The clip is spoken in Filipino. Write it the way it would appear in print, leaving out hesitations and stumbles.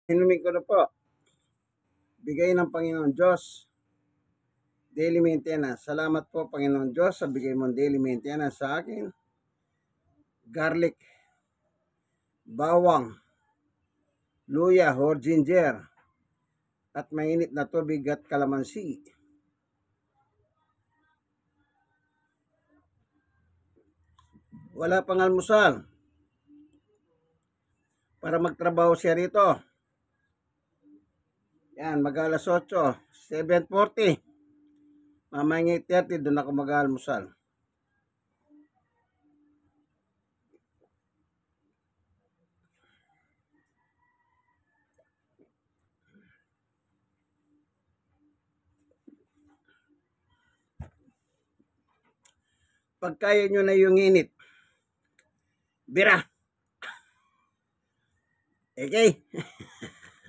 Inumin ko na po. Bigay ng Panginoon Diyos. Daily maintenance. Salamat po, Panginoon Diyos, sa bigay mong daily maintenance sa akin. Garlic, bawang, luya or ginger, at mainit na tubig at kalamansi. Wala pang almusal. Para magtrabaho siya rito. Yan, mag-alas 8, 7:40. Mamaya 8:30, doon ako mag-almusal. Pag kaya nyo na yung init, bira. Okay?